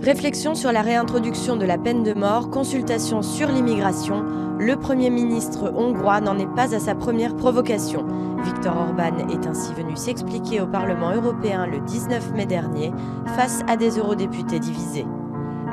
Réflexion sur la réintroduction de la peine de mort, consultation sur l'immigration. Le Premier ministre hongrois n'en est pas à sa première provocation. Viktor Orban est ainsi venu s'expliquer au Parlement européen le 19 mai dernier face à des eurodéputés divisés.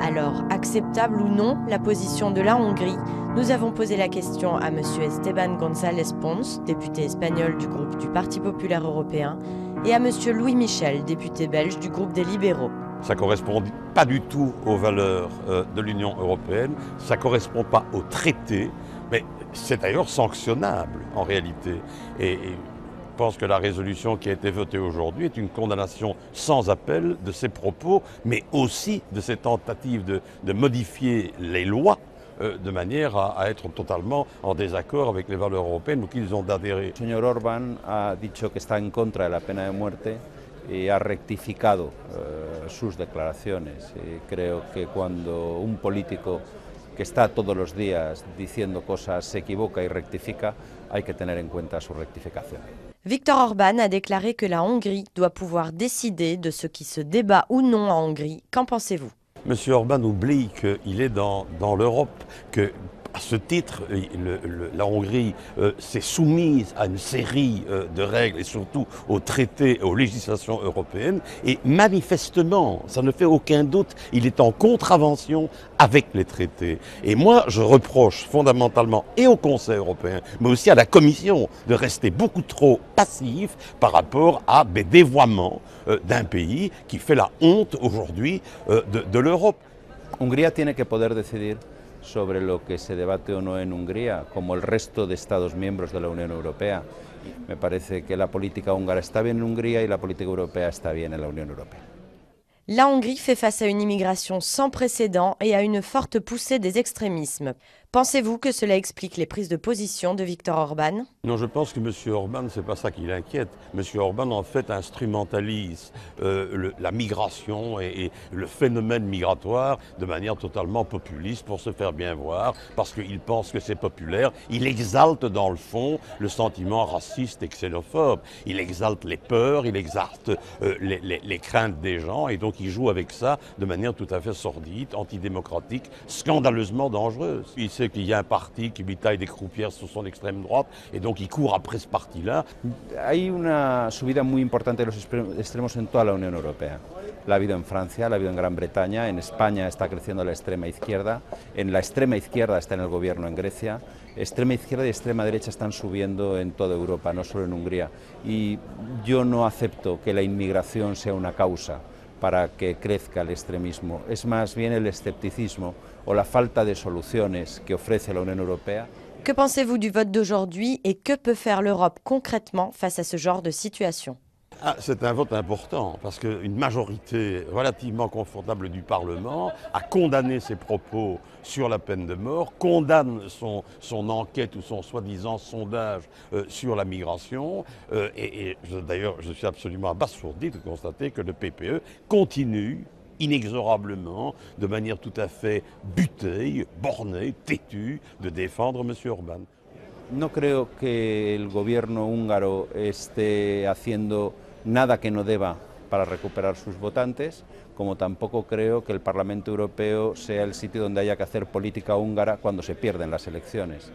Alors, acceptable ou non la position de la Hongrie? Nous avons posé la question à M. Esteban González Pons, député espagnol du groupe du Parti populaire européen, et à M. Louis Michel, député belge du groupe des libéraux. Ça ne correspond pas du tout aux valeurs de l'Union européenne, ça ne correspond pas au traité, mais c'est d'ailleurs sanctionnable en réalité. Et je pense que la résolution qui a été votée aujourd'hui est une condamnation sans appel de ces propos, mais aussi de ces tentatives de modifier les lois de manière à être totalement en désaccord avec les valeurs européennes auxquelles ils ont adhéré. Le señor Orbán a dicho que está en contra de la pena de muerte y ha rectificado sus declaraciones. Creo que cuando un político que está todos los días diciendo cosas se equivoca y rectifica, hay que tener en cuenta su rectificación. Viktor Orban a déclaré que la Hongrie doit pouvoir décider de ce qui se débat ou non en Hongrie. Qu'en pensez-vous? Monsieur Orban oublie qu'il est dans l'Europe, que à ce titre, la Hongrie s'est soumise à une série de règles et surtout aux traités et aux législations européennes. Et manifestement, ça ne fait aucun doute, il est en contravention avec les traités. Et moi, je reproche fondamentalement et au Conseil européen, mais aussi à la Commission, de rester beaucoup trop passif par rapport à des dévoiements d'un pays qui fait la honte aujourd'hui de l'Europe. Hongría tiene que poder decidir sobre lo que se debate o no en Hungría, como el resto de Estados miembros de la Unión Europea. Me parece que la política húngara está bien en Hungría y la política europea está bien en la Unión Europea. La Hongrie fait face à une immigration sans précédent et à une forte poussée des extrémismes. Pensez-vous que cela explique les prises de position de Viktor Orban? Non, je pense que M. Orban, ce n'est pas ça qui l'inquiète. M. Orban, en fait, instrumentalise la migration et le phénomène migratoire de manière totalement populiste pour se faire bien voir, parce qu'il pense que c'est populaire. Il exalte, dans le fond, le sentiment raciste et xénophobe. Il exalte les peurs, il exalte les craintes des gens, et donc il joue avec ça de manière tout à fait sordide, antidémocratique, scandaleusement dangereuse. Il sait qu'il y a un parti qui lui taille des croupières sur son extrême droite et donc il court après ce parti-là. Hay una subida muy importante de los extremos en toda la Unión Europea. La ha habido en Francia, la ha habido en Gran Bretaña, en España está creciendo la extrema izquierda, en la extrema izquierda está en el gobierno en Grecia, extrema izquierda y extrema derecha están subiendo en toda Europa, no solo en Hungría. Y yo no acepto que la inmigración sea una causa para que crezca el extremismo. Es más bien el escepticismo o la falta de soluciones que ofrece la Unión Europea. Que pensez-vous du vote d'aujourd'hui et que peut faire l'Europe concrètement face à ce genre de situation? C'est un vote important parce qu'une majorité relativement confortable du Parlement a condamné ses propos sur la peine de mort, condamne son enquête ou son soi-disant sondage sur la migration d'ailleurs je suis absolument abasourdi de constater que le PPE continue inexorablement, de manière tout à fait butée, bornée, têtue, de défendre M. Orban. No creo que el gobierno húngaro esté haciendo nada que no deba para recuperar sus votantes, como tampoco creo que el Parlamento Europeo sea el sitio donde haya que hacer política húngara cuando se pierden las elecciones.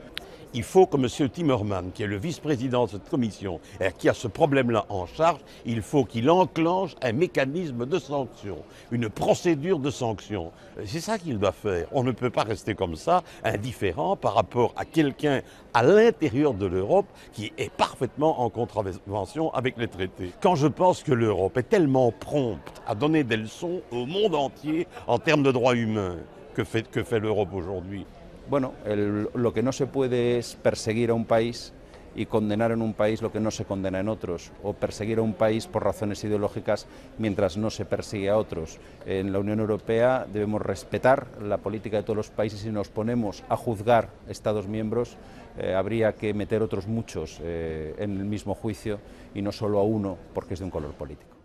Il faut que M. Timmermans, qui est le vice-président de cette commission et qui a ce problème-là en charge, il faut qu'il enclenche un mécanisme de sanction, une procédure de sanction. C'est ça qu'il doit faire. On ne peut pas rester comme ça, indifférent par rapport à quelqu'un à l'intérieur de l'Europe qui est parfaitement en contravention avec les traités. Quand je pense que l'Europe est tellement prompte à donner des leçons au monde entier en termes de droits humains, que fait l'Europe aujourd'hui? Bueno, lo que no se puede es perseguir a un país y condenar en un país lo que no se condena en otros, o perseguir a un país por razones ideológicas mientras no se persigue a otros. En la Unión Europea debemos respetar la política de todos los países y nos ponemos a juzgar Estados miembros, habría que meter otros muchos en el mismo juicio y no solo a uno porque es de un color político.